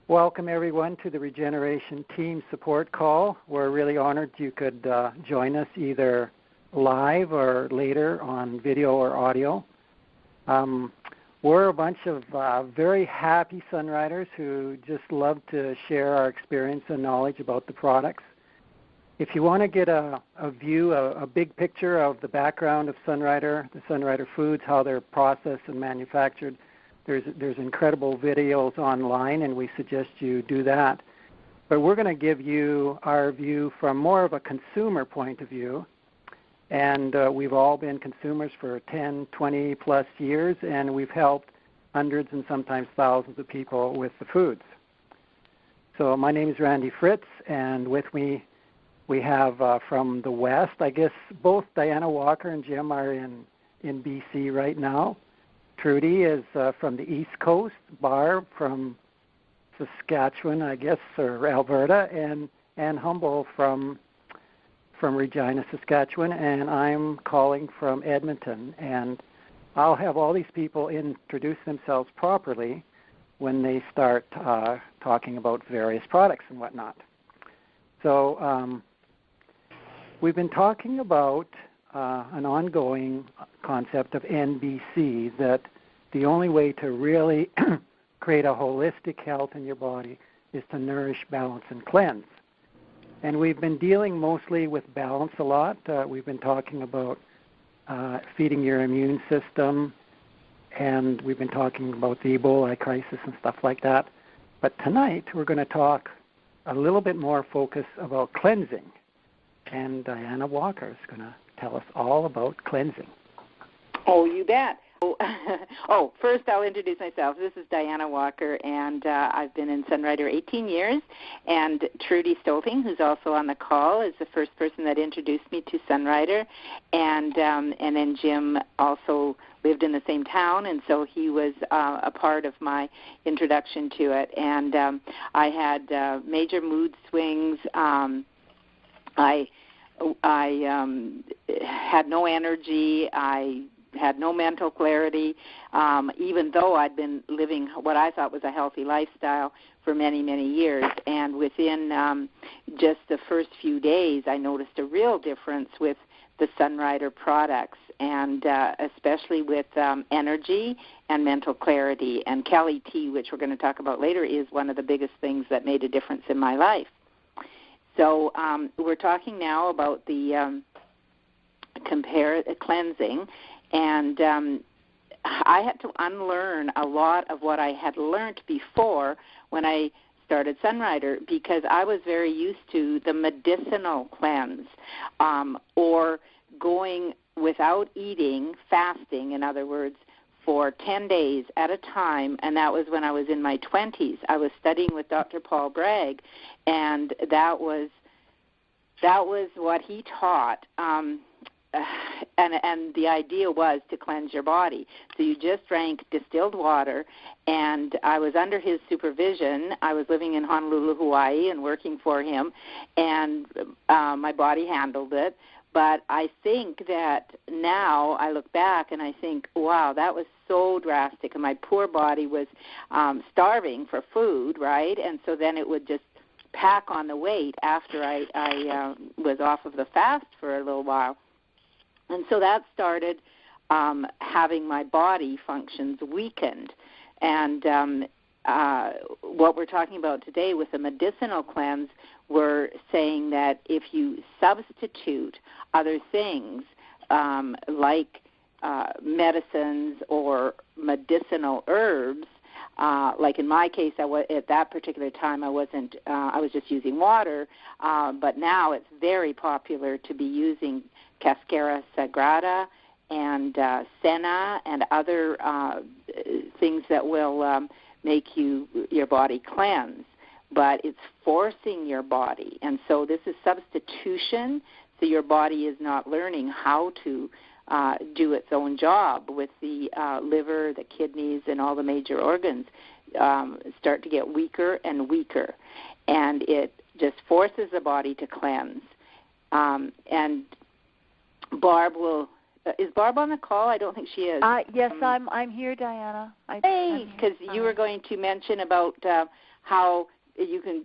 Welcome, everyone, to the Regeneration Team Support Call. We're really honored you could join us either live or later on video or audio. We're a bunch of very happy Sunriders who just love to share our experience and knowledge about the products. If you want to get a view, a big picture of the background of Sunrider, the Sunrider foods, how they're processed and manufactured, there's incredible videos online, and we suggest you do that. But we're going to give you our view from more of a consumer point of view. And we've all been consumers for 10, 20 plus years, and we've helped hundreds and sometimes thousands of people with the foods. So my name is Randy Fritz, and with me we have from the West, I guess both Diana Walker and Jim are in BC right now. Trudy is from the East Coast, Barb from Saskatchewan, I guess, or Alberta, and Humble from Regina, Saskatchewan, and I'm calling from Edmonton. And I'll have all these people introduce themselves properly when they start talking about various products and whatnot. So we've been talking about an ongoing concept of NBC, that the only way to really create a holistic health in your body is to nourish, balance, and cleanse. And we've been dealing mostly with balance a lot. We've been talking about feeding your immune system, and we've been talking about the Ebola crisis and stuff like that. But tonight we're going to talk a little bit more focus about cleansing. And Diana Walker is going to tell us all about cleansing. Oh, you bet. First I'll introduce myself. This is Diana Walker, and I've been in Sunrider 18 years. And Trudy Stolting, who's also on the call, is the first person that introduced me to Sunrider. And then Jim also lived in the same town, and so he was a part of my introduction to it. And I had major mood swings. I had no energy. I had no mental clarity, even though I'd been living what I thought was a healthy lifestyle for many, many years. And within just the first few days, I noticed a real difference with the Sunrider products, and especially with energy and mental clarity. And Cali Tea, which we're going to talk about later, is one of the biggest things that made a difference in my life. So we're talking now about the cleansing, and I had to unlearn a lot of what I had learned before when I started Sunrider, because I was very used to the medicinal cleanse, or going without eating, fasting, in other words, for 10 days at a time, and that was when I was in my 20s. I was studying with Dr. Paul Bragg, and that was what he taught. And the idea was to cleanse your body. So you just drank distilled water, and I was under his supervision. I was living in Honolulu, Hawaii, and working for him, and my body handled it. But I think that now I look back and I think, wow, that was so drastic. And my poor body was starving for food, right? And so then it would just pack on the weight after I was off of the fast for a little while. And so that started having my body functions weakened. And what we're talking about today with the medicinal cleanse, we're saying that if you substitute other things like medicines or medicinal herbs, like in my case, at that particular time I wasn't. I was just using water, but now it's very popular to be using Cascara Sagrada and Senna and other things that will make your body cleanse. But it's forcing your body, and so this is substitution. So your body is not learning how to do its own job with the liver, the kidneys, and all the major organs start to get weaker and weaker, and it just forces the body to cleanse. And Barb will. Is Barb on the call? I don't think she is. Yes, I'm here, Diana. Hey, because you were going to mention about how you can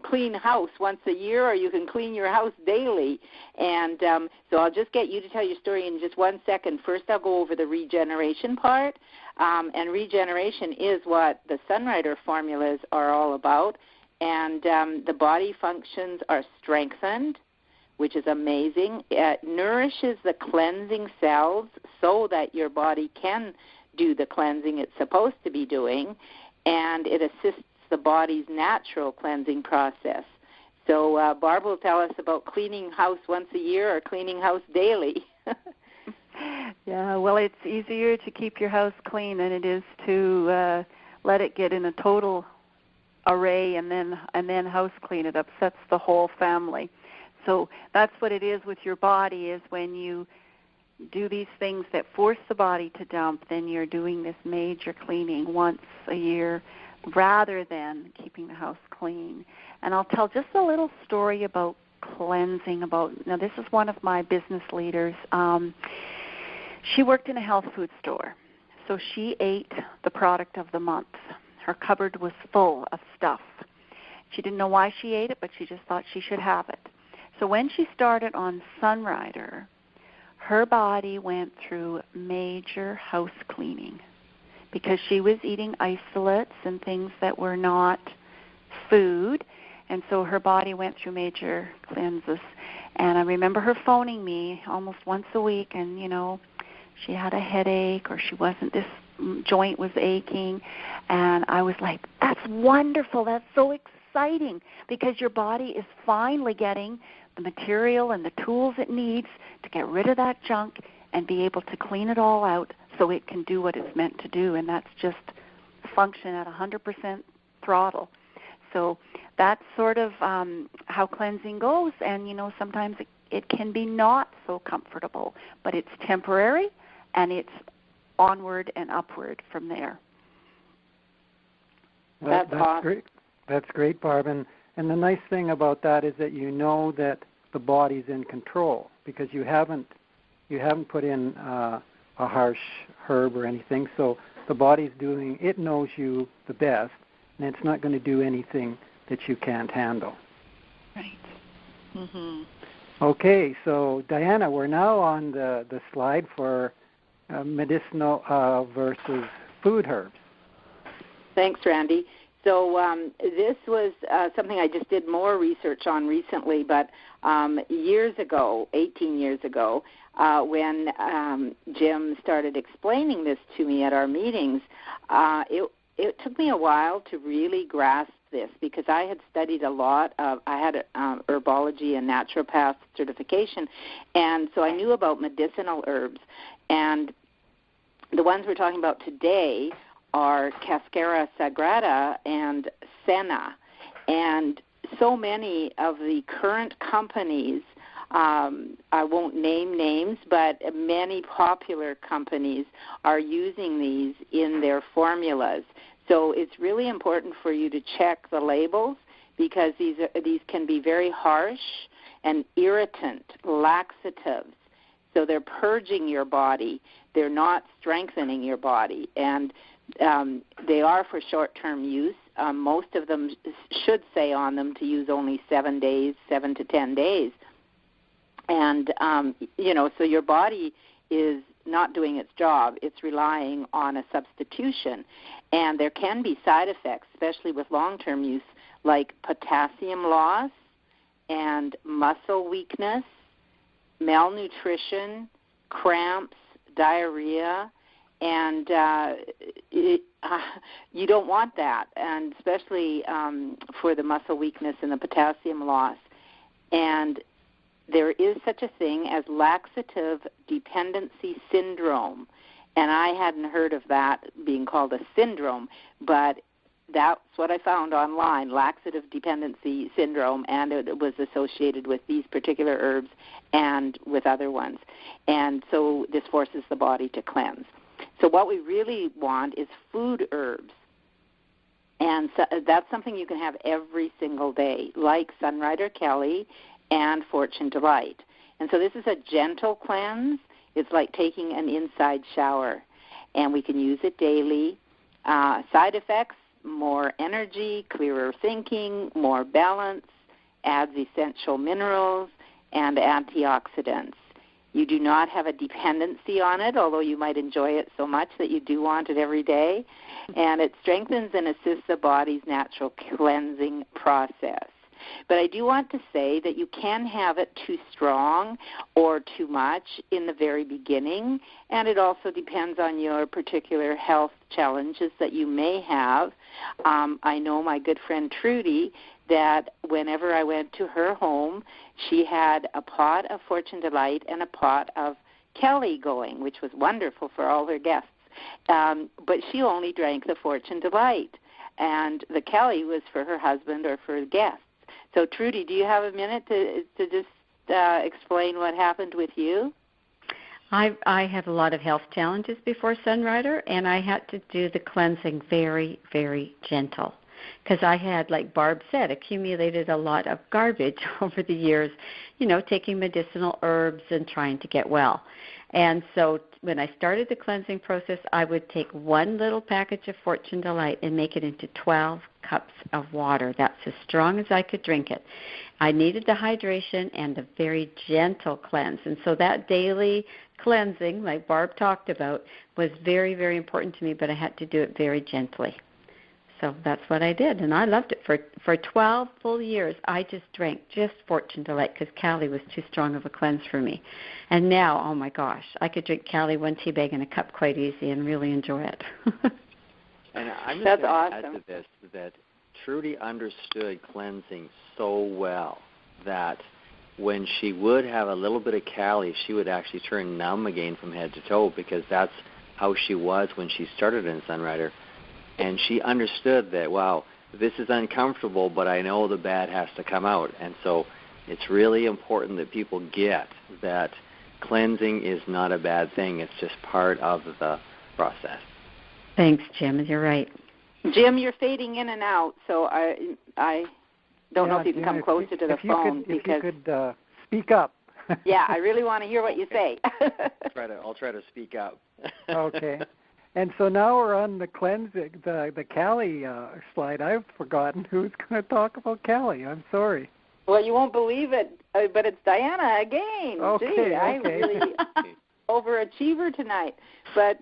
clean house once a year, or you can clean your house daily. And so I'll just get you to tell your story in just 1 second. First, I'll go over the regeneration part. And regeneration is what the Sunrider formulas are all about. And the body functions are strengthened, which is amazing. It nourishes the cleansing cells so that your body can do the cleansing it's supposed to be doing, and it assists the body's natural cleansing process. So Barb will tell us about cleaning house once a year or cleaning house daily. Yeah, well, it's easier to keep your house clean than it is to let it get in a total array and then house clean. It upsets the whole family. So that's what it is with your body, is when you do these things that force the body to dump, then you're doing this major cleaning once a year rather than keeping the house clean. And I'll tell just a little story about cleansing. Now, this is one of my business leaders. She worked in a health food store, so she ate the product of the month. Her cupboard was full of stuff. She didn't know why she ate it, but she just thought she should have it. So when she started on Sunrider, her body went through major house cleaning because she was eating isolates and things that were not food, and so her body went through major cleanses. And I remember her phoning me almost once a week, and, she had a headache, or this joint was aching, and I was like, that's wonderful, that's so exciting, because your body is finally getting the material and the tools it needs to get rid of that junk and be able to clean it all out so it can do what it's meant to do, and that's just function at 100% throttle. So that's sort of how cleansing goes, and, sometimes it can be not so comfortable, but it's temporary, and it's onward and upward from there. That's awesome. Great. That's great, Barb. And the nice thing about that is that that the body's in control, because you haven't put in a harsh herb or anything. So the body's it knows you the best, and it's not going to do anything that you can't handle. Right. Mm-hmm. Okay, so Diana, we're now on the slide for medicinal versus food herbs. Thanks, Randy. So this was something I just did more research on recently, but years ago, 18 years ago, when Jim started explaining this to me at our meetings, it took me a while to really grasp this, because I had studied a lot I had herbology and naturopath certification, and so I knew about medicinal herbs. And the ones we're talking about today are Cascara sagrada and Senna. And so many of the current companies, I won't name names, but many popular companies are using these in their formulas. So it's really important for you to check the labels, because these can be very harsh and irritant, laxatives. So they're purging your body. They're not strengthening your body. And they are for short-term use. Most of them should say on them to use only 7 to 10 days. And, so your body is not doing its job. It's relying on a substitution. And there can be side effects, especially with long-term use, like potassium loss and muscle weakness, malnutrition, cramps, diarrhea, and you don't want that, and especially for the muscle weakness and the potassium loss. And there is such a thing as laxative dependency syndrome, and I hadn't heard of that being called a syndrome, but that's what I found online, laxative dependency syndrome, and it was associated with these particular herbs and with other ones. And so this forces the body to cleanse. So what we really want is food herbs. And so that's something you can have every single day, like Sunrider Cali and Fortune Delight. And so this is a gentle cleanse. It's like taking an inside shower, and we can use it daily. Side effects, more energy, clearer thinking, more balance, adds essential minerals, and antioxidants. You do not have a dependency on it, although you might enjoy it so much that you do want it every day. And it strengthens and assists the body's natural cleansing process. But I do want to say that you can have it too strong or too much in the very beginning, and it also depends on your particular health challenges that you may have. I know my good friend Trudy, that whenever I went to her home, she had a pot of Fortune Delight and a pot of Cali going, which was wonderful for all her guests. But she only drank the Fortune Delight, and the Cali was for her husband or for guests. So, Trudy, do you have a minute to just explain what happened with you? I had a lot of health challenges before Sunrider, and I had to do the cleansing very, very gentle, because I had, like Barb said, accumulated a lot of garbage over the years, taking medicinal herbs and trying to get well. And so when I started the cleansing process, I would take one little package of Fortune Delight and make it into 12 cups of water. That's as strong as I could drink it. I needed the hydration and a very gentle cleanse. And so that daily cleansing, like Barb talked about, was very, very important to me, but I had to do it very gently. So that's what I did, and I loved it. For 12 full years, I just drank just Fortune Delight because Cali was too strong of a cleanse for me. And now, oh my gosh, I could drink Cali one tea bag in a cup quite easy and really enjoy it. And I'm just That's going to awesome. add to this that Trudy understood cleansing so well that when she would have a little bit of Cali, she would actually turn numb again from head to toe, because that's how she was when she started in Sunrider. And she understood that, wow, this is uncomfortable, but I know the bad has to come out. And so it's really important that people get that cleansing is not a bad thing. It's just part of the process. Thanks, Jim. You're right. Jim, you're fading in and out, so I don't know if you can come closer to the phone. If you could speak up. Yeah, I really want to hear what you say. I'll try to speak up. Okay. And so now we're on the cleansing, the Cali slide. I've forgotten who's going to talk about Cali. I'm sorry. Well, you won't believe it, but it's Diana again. Okay, Gee, I'm really overachiever tonight. But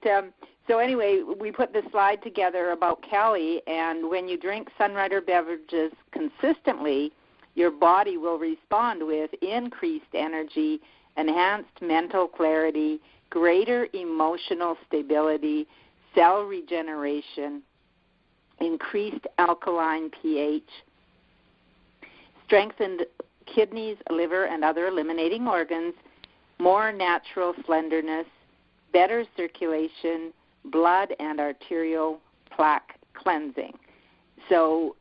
so anyway, we put this slide together about Cali, and when you drink Sunrider beverages consistently, your body will respond with increased energy, enhanced mental clarity, greater emotional stability, cell regeneration, increased alkaline pH, strengthened kidneys, liver, and other eliminating organs, more natural slenderness, better circulation, blood and arterial plaque cleansing. So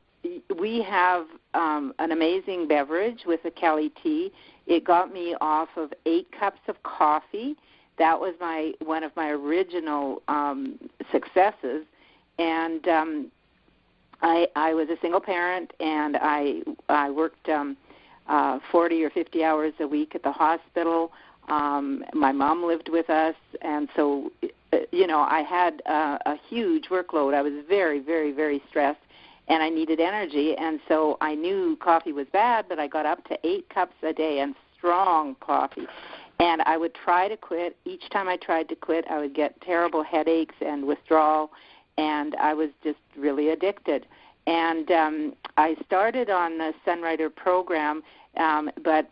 we have an amazing beverage with the Cali tea. It got me off of 8 cups of coffee. That was one of my original successes, and I was a single parent, and I worked 40 or 50 hours a week at the hospital. My mom lived with us, and so I had a huge workload. I was very, very, very stressed, and I needed energy, and so I knew coffee was bad, but I got up to 8 cups a day and strong coffee. And I would try to quit. Each time I tried to quit, I would get terrible headaches and withdrawal, and I was just really addicted. And I started on the Sunrider program, but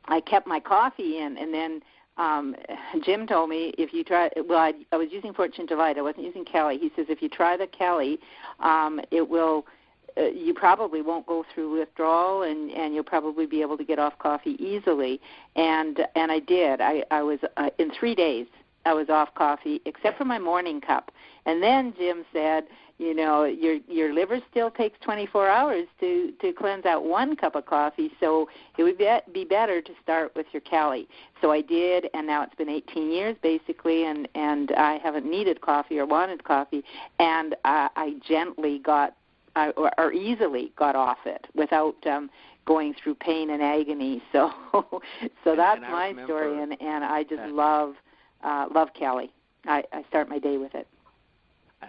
I kept my coffee in. And then Jim told me, if you try, I was using Fortune Delight. I wasn't using Cali. He says, if you try the Cali, it will you probably won't go through withdrawal, and you'll probably be able to get off coffee easily. And I did. I was in 3 days I was off coffee, except for my morning cup. And then Jim said, your liver still takes 24 hours to cleanse out 1 cup of coffee, so it would be better to start with your Cali. So I did, and now it's been 18 years basically, and I haven't needed coffee or wanted coffee, and I gently or easily got off it without going through pain and agony. So that's my story, and I just love Cali. I start my day with it.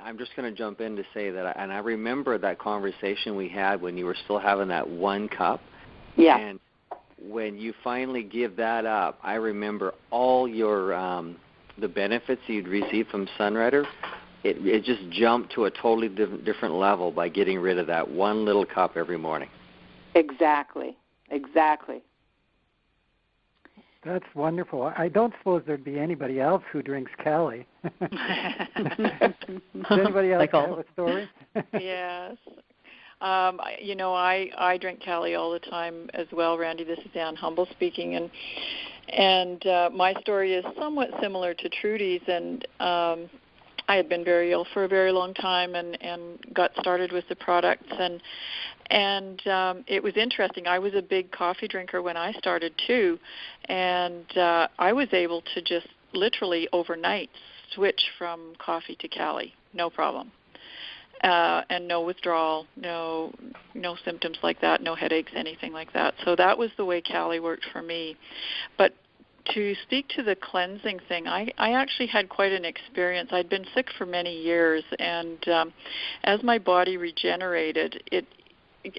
I'm just going to jump in to say that, and I remember that conversation we had when you were still having that 1 cup. Yeah. And when you finally give that up, I remember all your the benefits you'd received from Sunrider. It just jumped to a totally different level by getting rid of that 1 little cup every morning. Exactly. That's wonderful. I don't suppose there'd be anybody else who drinks Cali. Does anybody else have a story? Yes. I drink Cali all the time as well, Randy. This is Ann Humble speaking, and my story is somewhat similar to Trudy's, and I had been very ill for a very long time and got started with the products, and it was interesting. I was a big coffee drinker when I started too, and I was able to just literally overnight switch from coffee to Cali, no problem. And no withdrawal, no symptoms like that, no headaches, anything like that. So that was the way Cali worked for me. But to speak to the cleansing thing, I actually had quite an experience. I'd been sick for many years, and as my body regenerated,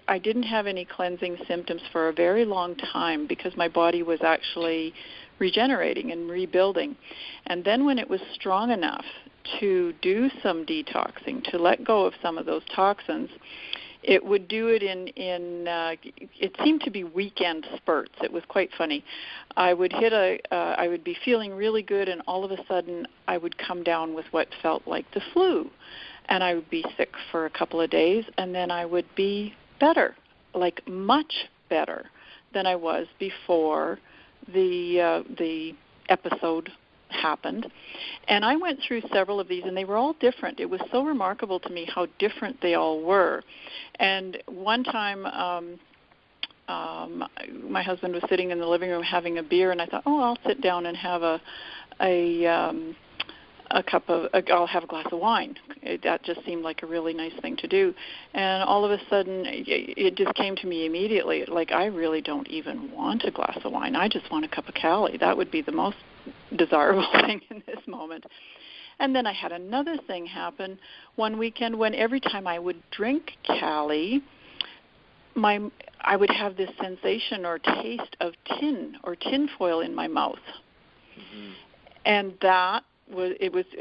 I didn't have any cleansing symptoms for a very long time because my body was actually regenerating and rebuilding. And then when it was strong enough to do some detoxing, to let go of some of those toxins, it would do it in it seemed to be weekend spurts. It was quite funny. I would I would be feeling really good, and all of a sudden I would come down with what felt like the flu, and I would be sick for a couple of days, and then I would be better, like much better than I was before the episode happened. And I went through several of these, and they were all different. It was so remarkable to me how different they all were. And one time my husband was sitting in the living room having a beer, and I thought, I'll sit down and have I'll have a glass of wine. That just seemed like a really nice thing to do. And all of a sudden, it just came to me immediately, like, I really don't even want a glass of wine. I just want a cup of Cali. That would be the most desirable thing in this moment. And then I had another thing happen one weekend when every time I would drink Cali, I would have this sensation or taste of tin or tinfoil in my mouth. Mm-hmm. And that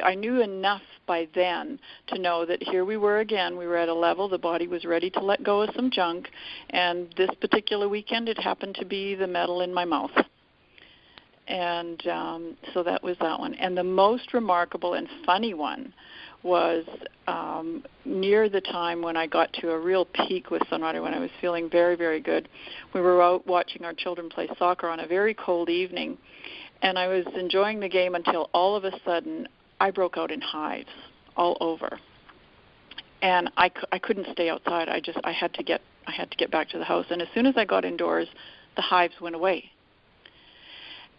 I knew enough by then to know that here we were again. We were at a level, the body was ready to let go of some junk, and this particular weekend it happened to be the metal in my mouth. And so that was that one. And the most remarkable and funny one was near the time when I got to a real peak with Sunrider, when I was feeling very, very good. We were out watching our children play soccer on a very cold evening, and I was enjoying the game until all of a sudden I broke out in hives all over, and I couldn't stay outside. I had to get back to the house, and as soon as I got indoors, the hives went away.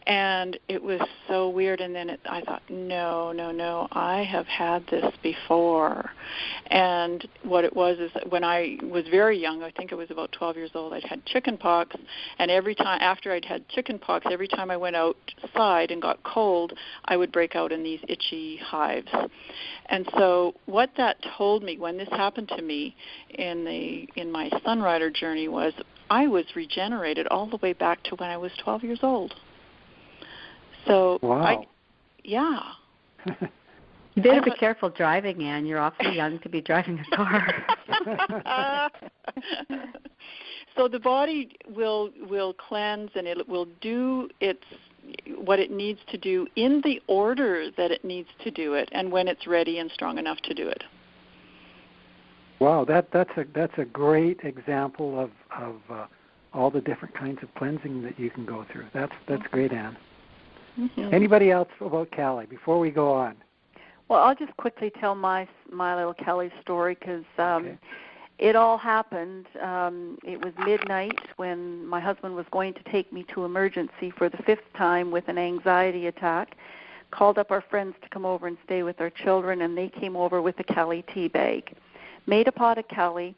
And it was so weird. And then I thought, no, I have had this before. And what it was is when I was very young, I think I was about 12 years old, I'd had chicken pox. And every time after I'd had chicken pox, every time I went outside and got cold, I would break out in these itchy hives. And so what that told me when this happened to me in my Sunrider journey was I was regenerated all the way back to when I was 12 years old. So, wow. Yeah. You better be careful driving, Anne. You're awfully young to be driving a car. So the body will cleanse, and it will do what it needs to do in the order that it needs to do it, and when it's ready and strong enough to do it. Wow, that's a great example of all the different kinds of cleansing that you can go through. That's great, Anne. Mm-hmm. Anybody else about Cali before we go on? Well, I'll just quickly tell my little Cali story because it all happened. It was midnight when my husband was going to take me to emergency for the 5th time with an anxiety attack. Called up our friends to come over and stay with our children, and they came over with a Cali tea bag. Made a pot of Cali.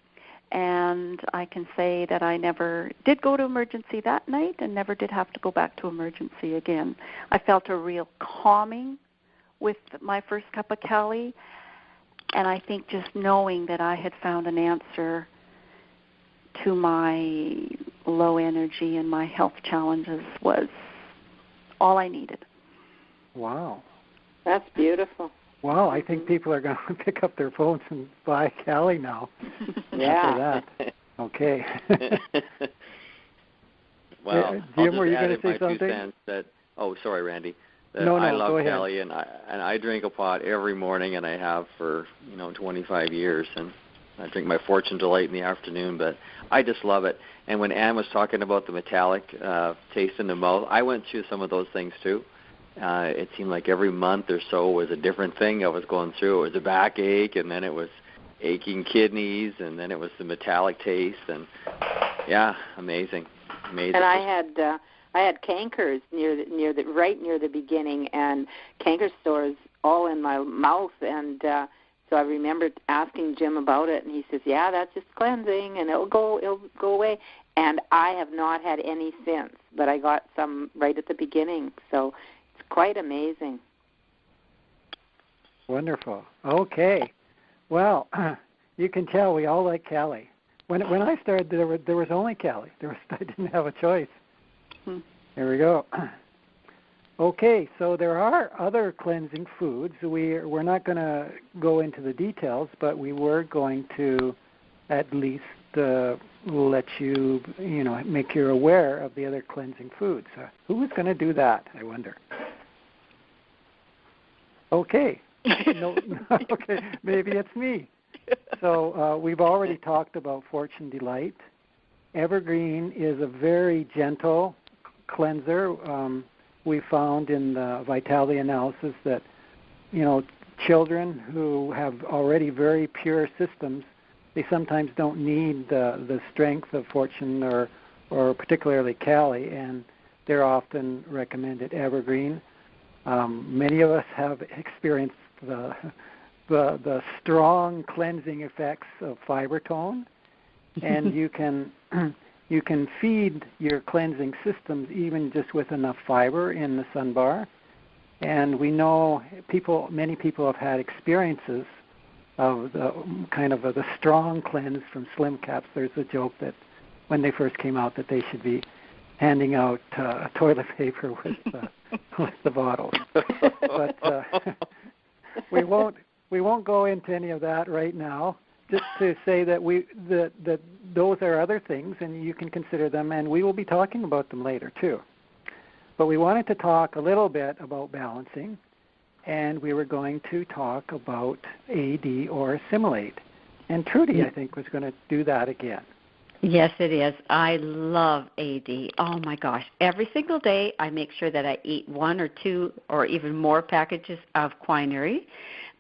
And I can say that I never did go to emergency that night and never did have to go back to emergency again. I felt a real calming with my first cup of Cali. And I think just knowing that I had found an answer to my low energy and my health challenges was all I needed. Wow. That's beautiful. Wow, I think people are going to pick up their phones and buy Cali now. Yeah. After that. Okay. Well, Jim, I'll were just you add going in to say my something? 2 cents that, sorry, Randy. That No, I love go ahead. Cali, and I drink a pot every morning, and I have for 25 years, and I drink my Fortune Delight in the afternoon. But I just love it. And when Anne was talking about the metallic taste in the mouth, I went through some of those things too. It seemed like every month or so was a different thing I was going through. It was a backache, and then it was aching kidneys, and then it was the metallic taste, and yeah, amazing. And I had cankers right near the beginning, and canker sores all in my mouth, and so I remember asking Jim about it, and he says, "Yeah, that's just cleansing, and it'll go away." And I have not had any since, but I got some right at the beginning, so it's quite amazing. Wonderful. Okay. Well, you can tell we all like Cali. When I started, there was only Cali. I didn't have a choice. There we go. Okay, so there are other cleansing foods. We're not going to go into the details, but we were going to at least let you, make you aware of the other cleansing foods. Who is going to do that, I wonder? Okay. No, okay, maybe it's me. So we've already talked about Fortune Delight. Evergreen is a very gentle cleanser. We found in the vitality analysis that, children who have already very pure systems, they sometimes don't need the strength of Fortune or particularly Cali, and they're often recommended Evergreen. Many of us have experienced the strong cleansing effects of Fibertone, and you can feed your cleansing systems even just with enough fiber in the Sunbar. And we know many people have had experiences of the strong cleanse from Slim Caps. There's a joke that when they first came out that they should be handing out toilet paper with the bottles. But we won't go into any of that right now. Just to say that that those are other things, and you can consider them, and we will be talking about them later too. But we wanted to talk a little bit about balancing, and we were going to talk about AD or assimilate. And Trudy, I think, was going to do that again. Yes, it is. I love AD. Oh, my gosh. Every single day I make sure that I eat 1 or 2 or even more packages of quinary.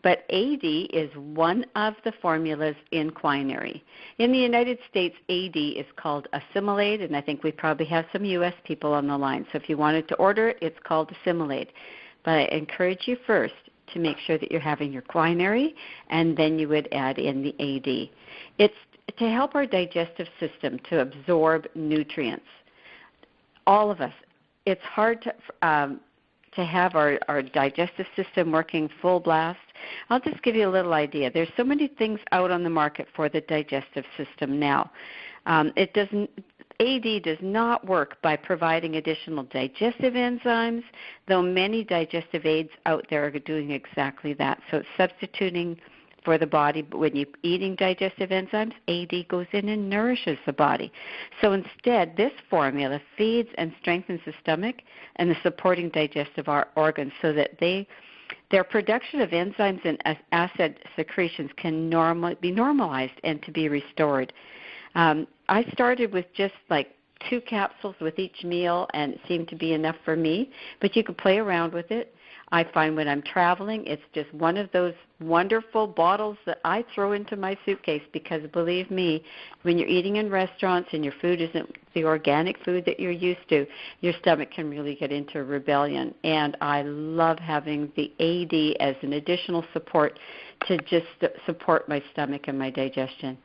But AD is one of the formulas in quinary. In the United States, AD is called Assimilate, and I think we probably have some U.S. people on the line. So if you wanted to order it, it's called Assimilate. But I encourage you first to make sure that you're having your quinary, and then you would add in the AD. It's to help our digestive system to absorb nutrients. All of us, it's hard to have our digestive system working full blast. I'll just give you a little idea. There's so many things out on the market for the digestive system now. AD does not work by providing additional digestive enzymes, though many digestive aids out there are doing exactly that. So it's substituting for the body. But when you're eating digestive enzymes, AD goes in and nourishes the body. So instead, this formula feeds and strengthens the stomach and the supporting digestive organs so that their production of enzymes and acid secretions can be normalized and to be restored. I started with just like 2 capsules with each meal, and it seemed to be enough for me, but you could play around with it. I find when I'm traveling, it's just one of those wonderful bottles that I throw into my suitcase because, believe me, when you're eating in restaurants and your food isn't the organic food that you're used to, your stomach can really get into rebellion. And I love having the AD as an additional support to just support my stomach and my digestion.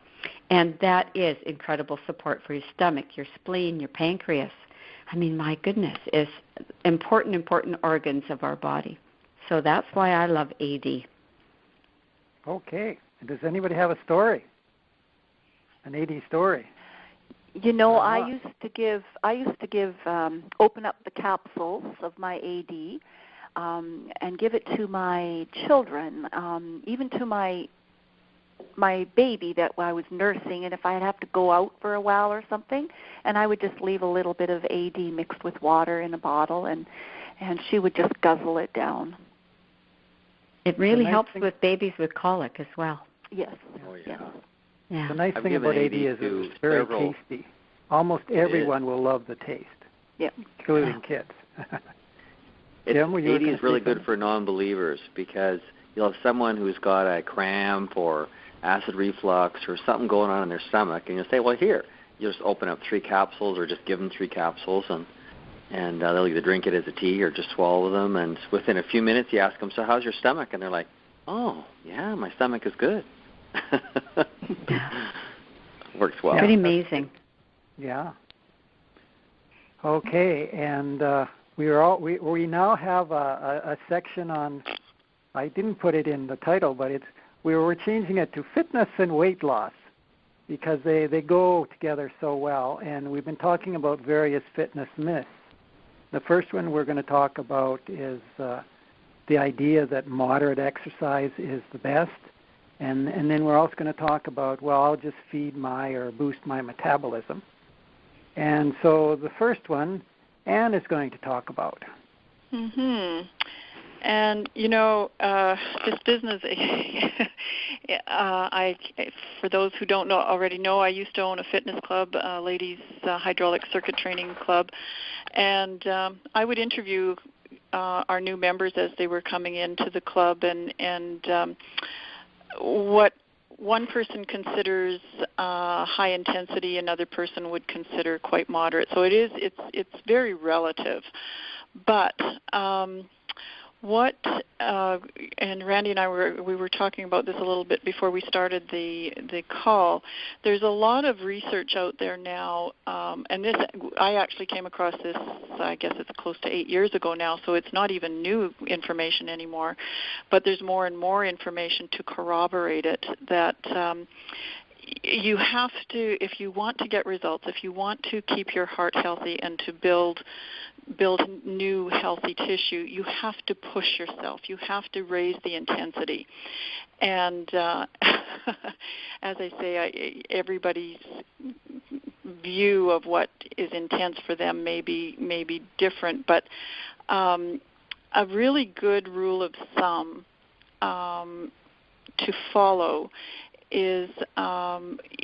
And that is incredible support for your stomach, your spleen, your pancreas. I mean, my goodness, is important organs of our body. So that's why I love AD. Okay. Does anybody have a story? An AD story? I used to give open up the capsules of my AD and give it to my children, even to my baby that I was nursing, and if I'd have to go out for a while or something, and I would just leave a little bit of AD mixed with water in a bottle, and she would just guzzle it down. It really helps with babies with colic as well. Yes. Oh, yeah. Yes. Yeah. The nice thing about AD is it's very tasty. Almost everyone will love the taste, including kids. Jim, AD is really good for non-believers because you'll have someone who's got a cramp or acid reflux or something going on in their stomach, and you'll say, well, here, you just open up 3 capsules or just give them 3 capsules, and they'll either drink it as a tea or just swallow them, and within a few minutes you ask them, so how's your stomach? And they're like, oh, yeah, my stomach is good. Works well. Pretty amazing. Yeah. Okay, and we now have a section on, I didn't put it in the title, but we're changing it to fitness and weight loss because they go together so well, and we've been talking about various fitness myths. The first one we're going to talk about is the idea that moderate exercise is the best, and then we're also going to talk about, well, I'll just feed or boost my metabolism. And so the first one, Anne is going to talk about. Mm-hmm. And, this business, for those who don't already know, I used to own a fitness club, ladies' hydraulic circuit training club, and I would interview our new members as they were coming into the club, and what one person considers high intensity, another person would consider quite moderate. So it's very relative. But and Randy and I were talking about this a little bit before we started the call. There's a lot of research out there now, and I actually came across this, I guess it's close to 8 years ago now, so it's not even new information anymore. But there's more and more information to corroborate it that you have to, if you want to get results, if you want to keep your heart healthy and to build new healthy tissue, you have to push yourself. You have to raise the intensity. And as I say, everybody's view of what is intense for them may be different, but a really good rule of thumb to follow is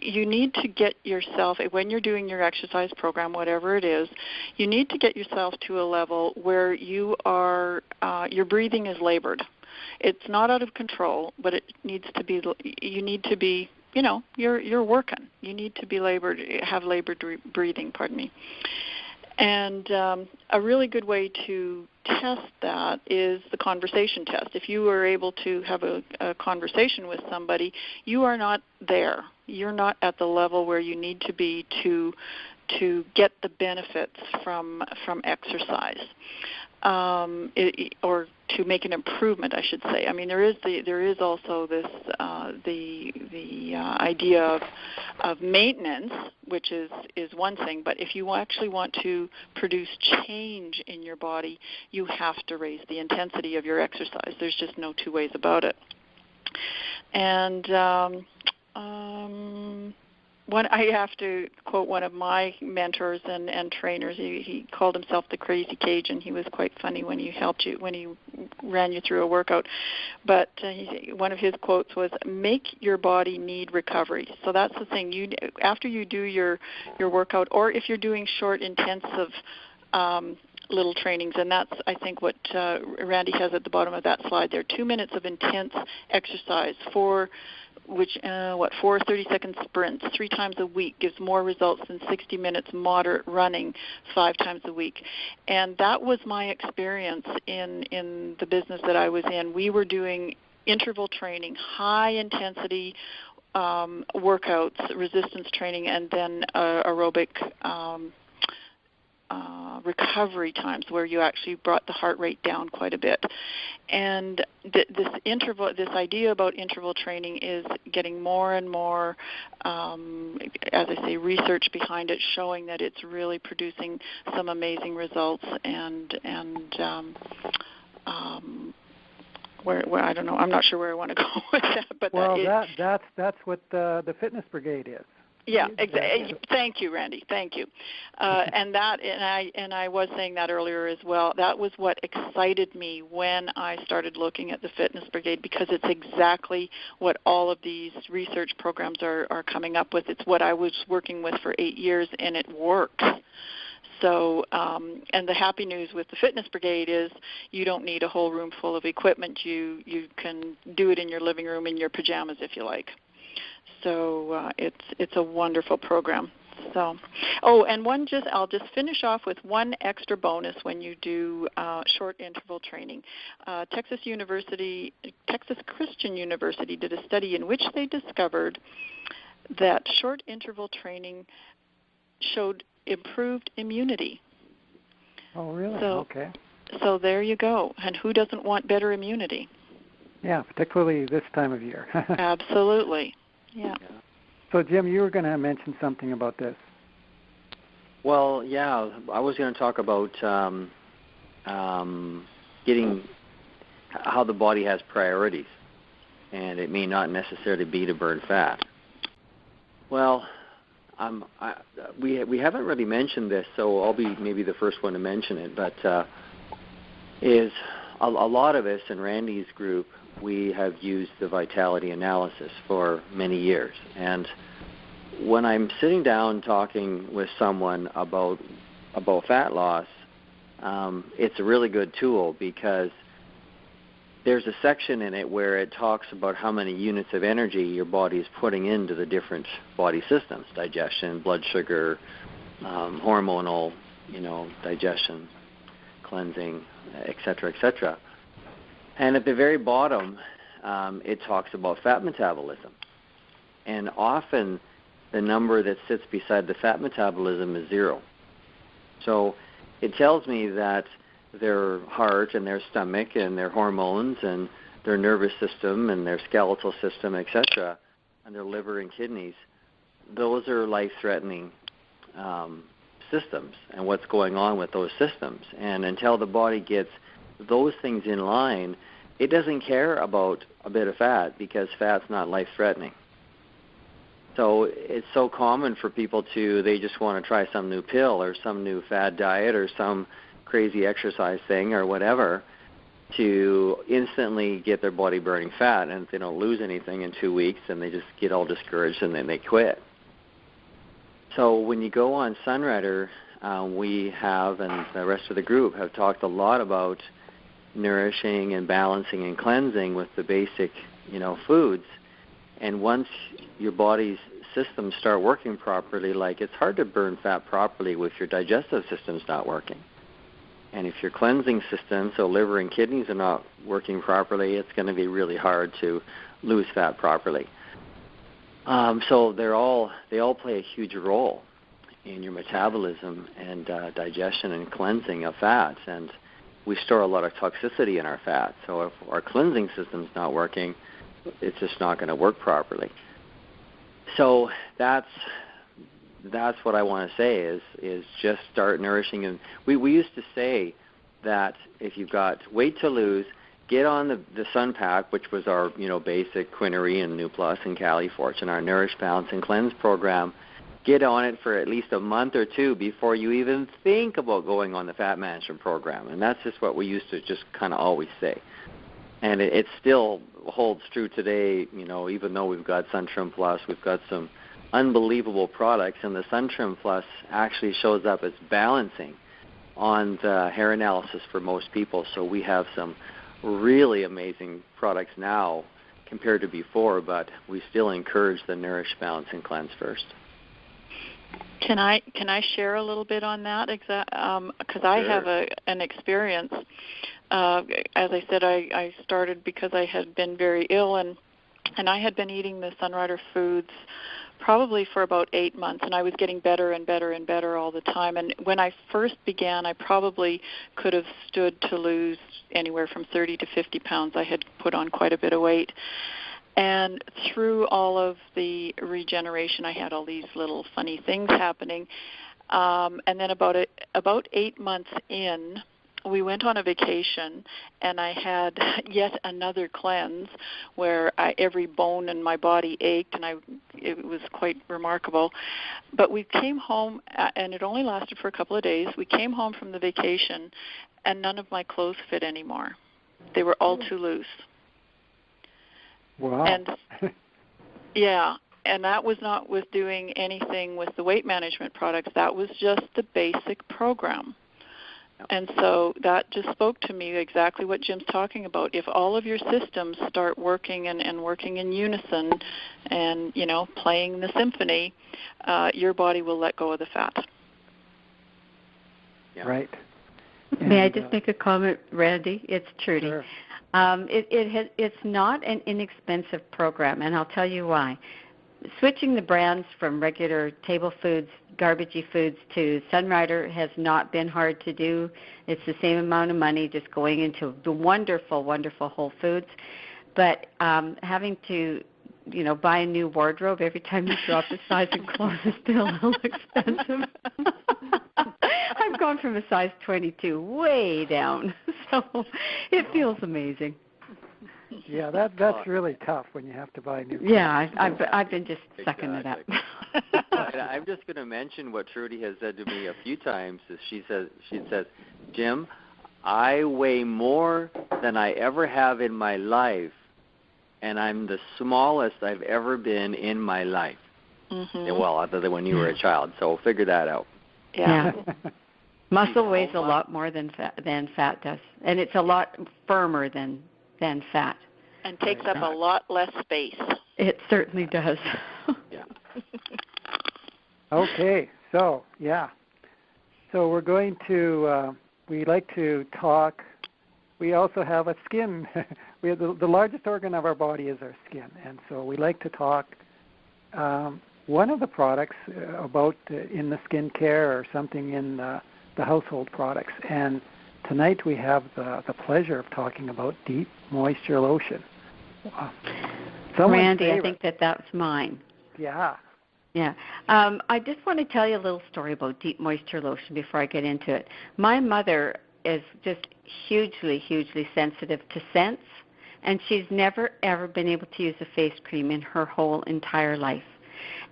you need to get yourself, when you're doing your exercise program, whatever it is, you need to get yourself to a level where you are, your breathing is labored. It's not out of control, but it needs to be, you need to be, you're working. You need to be have labored breathing, And a really good way to test that is the conversation test. If you are able to have a conversation with somebody, you are not there. You're not at the level where you need to be to get the benefits from exercise, or to make an improvement, I should say. I mean, there is also this the idea of maintenance, which is one thing. But if you actually want to produce change in your body, you have to raise the intensity of your exercise. There's just no two ways about it. And I have to quote one of my mentors and trainers. He called himself the Crazy Cajun. He was quite funny when he ran you through a workout. But one of his quotes was, "Make your body need recovery." So that's the thing. After you do your workout, or if you're doing short, intensive little trainings, and that's, I think, what Randy has at the bottom of that slide there. 2 minutes of intense exercise for 4 30-second sprints 3 times a week gives more results than 60 minutes moderate running 5 times a week. And that was my experience in the business that I was in. We were doing interval training, high-intensity workouts, resistance training, and then aerobic recovery times where you actually brought the heart rate down quite a bit. And this idea about interval training is getting more and more, as I say, research behind it, showing that it's really producing some amazing results. Where I don't know, I'm not sure where I want to go with that. But that's what the Fitness Brigade is. Yeah, exactly. Thank you, Randy. Thank you. And I was saying that earlier as well. That was what excited me when I started looking at the Fitness Brigade, because it's exactly what all of these research programs are coming up with. It's what I was working with for 8 years, and it works. So, and the happy news with the Fitness Brigade is you don't need a whole room full of equipment. You can do it in your living room in your pajamas if you like. So it's a wonderful program. So, and I'll just finish off with one extra bonus when you do short interval training. Texas Christian University did a study in which they discovered that short interval training showed improved immunity. Oh, really? Okay. So there you go. And who doesn't want better immunity? Yeah, particularly this time of year. Absolutely. Yeah. So, Jim, you were going to mention something about this. Well, yeah, I was going to talk about getting how the body has priorities, and it may not necessarily be to burn fat. Well, we haven't really mentioned this, so I'll be maybe the first one to mention it, but is a lot of us in Randy's group, we have used the vitality analysis for many years. And when I'm sitting down talking with someone about fat loss, it's a really good tool because there's a section in it where it talks about how many units of energy your body is putting into the different body systems, digestion, blood sugar, hormonal, digestion, cleansing, et cetera, et cetera. And at the very bottom, it talks about fat metabolism. And often the number that sits beside the fat metabolism is 0. So it tells me that their heart and their stomach and their hormones and their nervous system and their skeletal system, et cetera, and their liver and kidneys, those are life-threatening systems and what's going on with those systems. And until the body gets those things in line, it doesn't care about a bit of fat because fat's not life-threatening. So it's so common for people they just want to try some new pill or some new fad diet or some crazy exercise thing or whatever to instantly get their body burning fat, and if they don't lose anything in 2 weeks, then they just get all discouraged and then they quit. So when you go on Sunrider, we have, and the rest of the group have talked a lot about nourishing and balancing and cleansing with the basic, foods. And once your body's systems start working properly, like it's hard to burn fat properly if your digestive system's not working. And if your cleansing system, so liver and kidneys, are not working properly, it's going to be really hard to lose fat properly. So they all play a huge role in your metabolism and digestion and cleansing of fats. And we store a lot of toxicity in our fat. So if our cleansing system's not working, it's just not going to work properly. So that's what I want to say is just start nourishing. And we used to say that if you've got weight to lose, get on the Sun Pack, which was our basic Quinary and New Plus and Cali Fortune, our Nourish, Balance, and Cleanse program. Get on it for at least a month or two before you even think about going on the fat management program. And that's just what we used to just kind of always say. And it still holds true today, even though we've got Sun Trim Plus, we've got some unbelievable products, and the Sun Trim Plus actually shows up as balancing on the hair analysis for most people. So we have some really amazing products now compared to before, but we still encourage the Nourish, Balance, and Cleanse first. Can I share a little bit on that? Because I have an experience. As I said, I started because I had been very ill, and I had been eating the Sunrider foods probably for about 8 months, and I was getting better and better and better all the time. And when I first began, I probably could have stood to lose anywhere from 30 to 50 pounds. I had put on quite a bit of weight. And through all of the regeneration, I had all these little funny things happening. And then about 8 months in, we went on a vacation, and I had yet another cleanse where every bone in my body ached, and it was quite remarkable. But we came home, and it only lasted for a couple of days. We came home from the vacation, and none of my clothes fit anymore. They were all too loose. Wow. And yeah, and that was not with doing anything with the weight management products. That was just the basic program. And so that just spoke to me exactly what Jim's talking about. If all of your systems start working and working in unison and, playing the symphony, your body will let go of the fat. Yeah. Right. May I just make a comment, Randy? It's Trudy. Sure. It's not an inexpensive program, and I'll tell you why. Switching the brands from regular table foods, garbagey foods, to Sunrider has not been hard to do. It's the same amount of money just going into the wonderful, wonderful Whole Foods. But having to, buy a new wardrobe every time you drop a size in clothes is still a little expensive. I've gone from a size 22 way down, so it feels amazing. Yeah, that's really tough when you have to buy new clothes. Yeah, I've been just sucking it up. I'm just going to mention what Trudy has said to me a few times. Is she says, Jim, I weigh more than I ever have in my life, and I'm the smallest I've ever been in my life. Mm-hmm. Well, other than when you were a child, so figure that out. Yeah. Muscle weighs a lot more than fat does, and it's a lot firmer than fat. And takes up a lot less space. It certainly does. Yeah. Okay, so we're going to, we like to talk. We also have a skin. We have the largest organ of our body is our skin, and so we like to talk. One of the products about in the skincare or something in the household products, and tonight we have the pleasure of talking about deep moisture lotion. Randy, favorite. I think that's mine. Yeah. Yeah. I just want to tell you a little story about deep moisture lotion before I get into it. My mother is just hugely, hugely sensitive to scents, and she's never, ever been able to use a face cream in her whole entire life.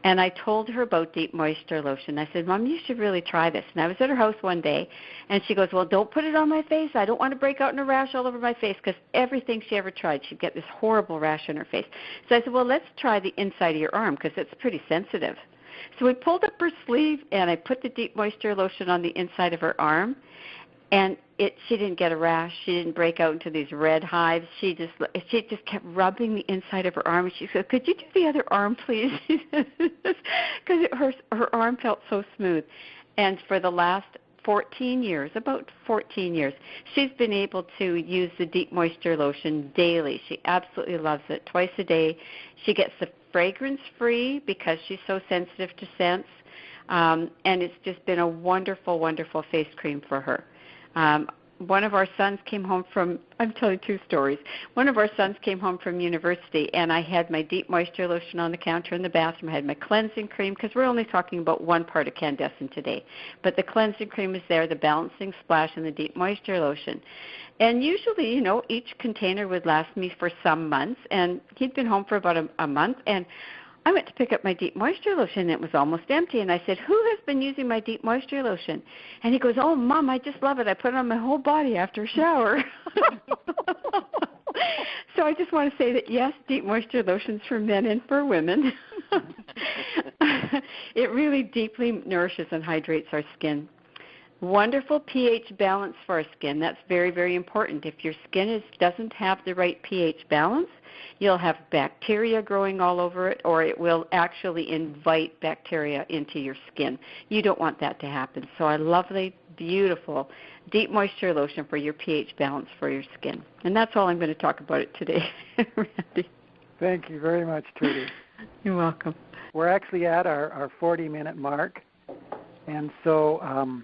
And I told her about deep moisture lotion. I said, Mom, you should really try this. And I was at her house one day, and she goes, well, don't put it on my face. I don't want to break out in a rash all over my face, because everything she ever tried, she'd get this horrible rash on her face. So I said, well, let's try the inside of your arm, because it's pretty sensitive. So we pulled up her sleeve, and I put the deep moisture lotion on the inside of her arm, and she didn't get a rash. She didn't break out into these red hives. She just kept rubbing the inside of her arm. And she said, could you do the other arm, please? Because her arm felt so smooth. And for the last 14 years, about 14 years, she's been able to use the deep moisture lotion daily. She absolutely loves it, twice a day. She gets the fragrance-free because she's so sensitive to scents. And it's just been a wonderful, wonderful face cream for her. One of our sons came home from, I'm telling two stories. One of our sons came home from university, and I had my deep moisture lotion on the counter in the bathroom. I had my cleansing cream, because we're only talking about one part of Candescent today. But the cleansing cream is there, the balancing splash, and the deep moisture lotion. And usually, each container would last me for some months, and he'd been home for about a month, and I went to pick up my deep moisture lotion, and it was almost empty. And I said, who has been using my deep moisture lotion? And he goes, oh, Mom, I just love it. I put it on my whole body after a shower. So I just want to say that, yes, deep moisture lotion's for men and for women. It really deeply nourishes and hydrates our skin. Wonderful pH balance for our skin. That's very, very important. If your skin doesn't have the right pH balance, you'll have bacteria growing all over it, or it will actually invite bacteria into your skin. You don't want that to happen. So a lovely, beautiful, deep moisture lotion for your pH balance for your skin. And that's all I'm going to talk about it today, Randy. Thank you very much, Trudy. You're welcome. we're actually at our 40-minute mark, and so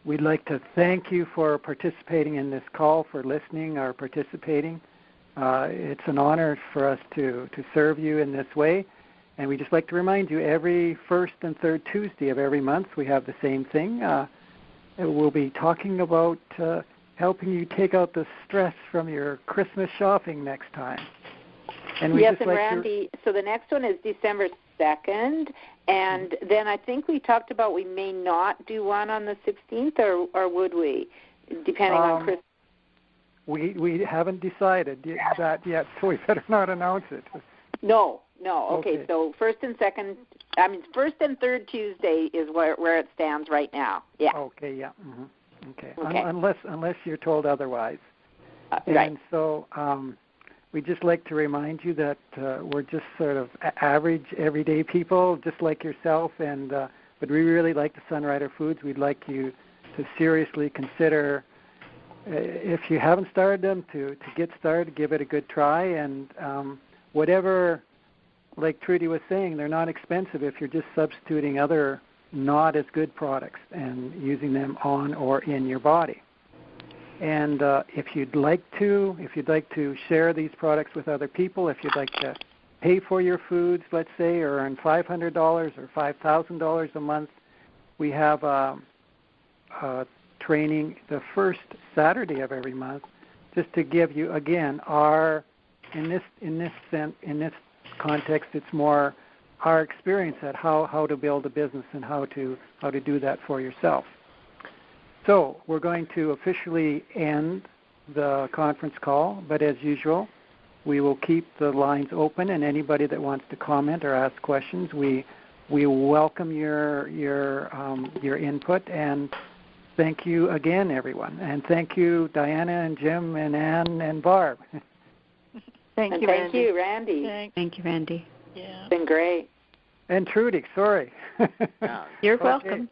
we'd like to thank you for participating in this call, for listening or participating. It's an honor for us to serve you in this way. And we just like to remind you, every first and third Tuesday of every month, we have the same thing. We'll be talking about helping you take out the stress from your Christmas shopping next time. And we yes, just and like Randy, so the next one is December 2nd, and then I think we talked about we may not do one on the 16th, or would we, depending on Christmas? We haven't decided that yet, so we better not announce it. No. Okay, so first and third Tuesday is where it stands right now. Yeah. Okay, yeah. Mm-hmm. Okay. Unless you're told otherwise. Right. And so we just like to remind you that we're just sort of average, everyday people, just like yourself, and but we really like the Sunrider Foods. We'd like you to seriously consider, if you haven't started them, to get started, give it a good try, and whatever, like Trudy was saying, they're not expensive if you're just substituting other not as good products and using them on or in your body. And if you'd like to share these products with other people, if you'd like to pay for your foods, let's say, or earn $500 or $5,000 a month, we have a training the first Saturday of every month, just to give you, again, in this context, it's more our experience at how to build a business and how to do that for yourself. So we're going to officially end the conference call, but as usual, we will keep the lines open, and anybody that wants to comment or ask questions, we welcome your input. And thank you again, everyone, and thank you, Diana and Jim and Ann and Barb. Thank you, Randy. Thank you, Randy. Yeah, it's been great. And Trudy, sorry. You're welcome.